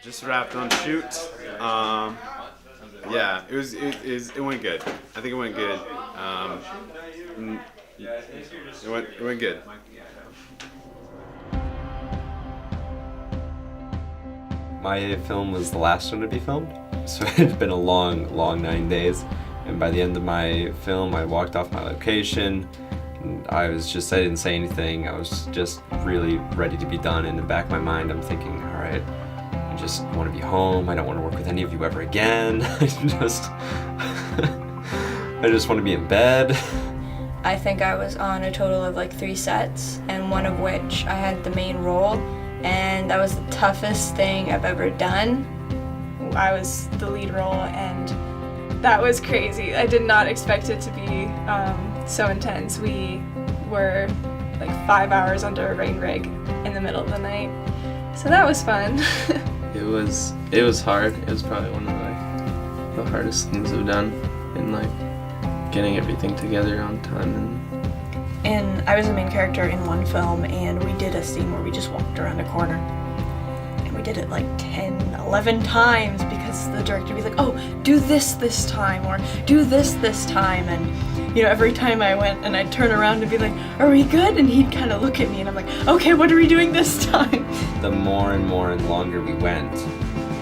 Just wrapped on shoot. Yeah, it went good. I think it went good. It went good. My film was the last one to be filmed, so it had been a long 9 days. And by the end of my film, I walked off my location. And I didn't say anything. I was just really ready to be done. And in the back of my mind, I'm thinking, all right, I just want to be home. I don't want to work with any of you ever again. I just want to be in bed. I think I was on a total of like 3 sets, and one of which I had the main role, and that was the toughest thing I've ever done. I was the lead role, and that was crazy. I did not expect it to be so intense. We were like 5 hours under a rain rig in the middle of the night, so that was fun. It was hard. It was probably one of the hardest things I've done in getting everything together on time. And I was the main character in one film, and we did a scene where we just walked around a corner. And we did it like 10, 11 times because the director would be like, oh, do this time, or do this time. And every time I went and I'd turn around and be like, are we good? And he'd kind of look at me and I'm like, okay, what are we doing this time? The more and longer we went,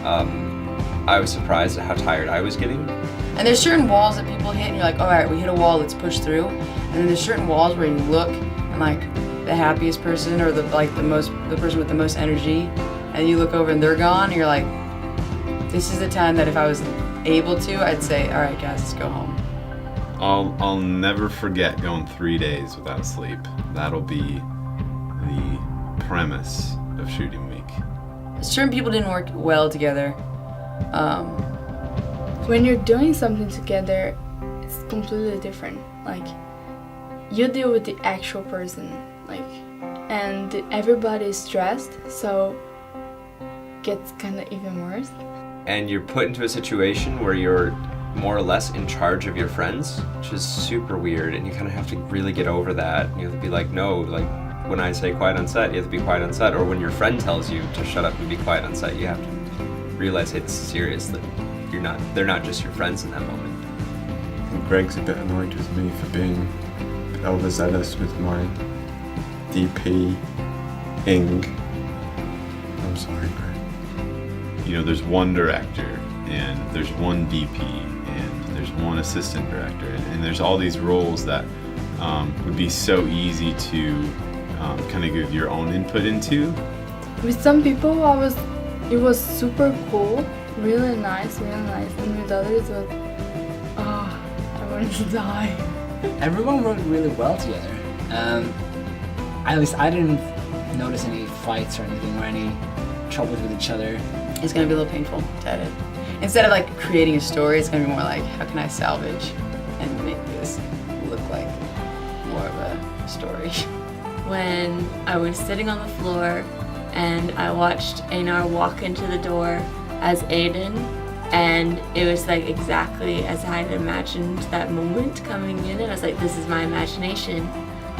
I was surprised at how tired I was getting. And there's certain walls that people hit and you're like, all right, we hit a wall, let's push through. And then there's certain walls where you look and like the happiest person or the person with the most energy, and you look over and they're gone and you're like, this is the time that if I was able to, I'd say, all right guys, let's go home. I'll never forget going 3 days without sleep. That'll be the premise of shooting week. Certain people didn't work well together. When you're doing something together, it's completely different. Like, you deal with the actual person, and everybody is stressed, so it gets kind of even worse. And you're put into a situation where you're more or less in charge of your friends, which is super weird, and you kind of have to really get over that. You have to be like, no, when I say quiet on set, you have to be quiet on set, or when your friend tells you to shut up and be quiet on set, you have to realize, hey, this is serious, that they're not just your friends in that moment. I think Greg's a bit annoyed with me for being overzealous with my DP ing. I'm sorry, Greg. There's one director, and there's one DP, and there's one assistant director, and there's all these roles that would be so easy to kind of give your own input into. With some people, it was super cool, really nice, and with others, it was, I wanted to die. Everyone worked really well together. At least I didn't notice any fights or anything, or any troubles with each other. It's gonna be a little painful to edit. Instead of creating a story, it's gonna be more like, how can I salvage and make this look like more of a story? When I was sitting on the floor and I watched Einar walk into the door as Aiden, and it was exactly as I had imagined that moment coming in, and I was like, this is my imagination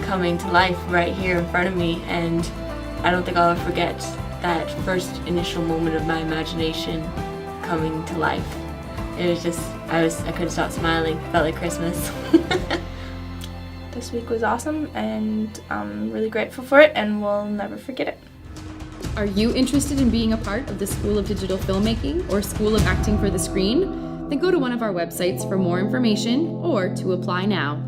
coming to life right here in front of me, and I don't think I'll ever forget that first initial moment of my imagination coming to life. It was just, I couldn't stop smiling. It felt like Christmas. This week was awesome, and I'm really grateful for it, and we'll never forget it. Are you interested in being a part of the School of Digital Filmmaking or School of Acting for the Screen? Then go to one of our websites for more information or to apply now.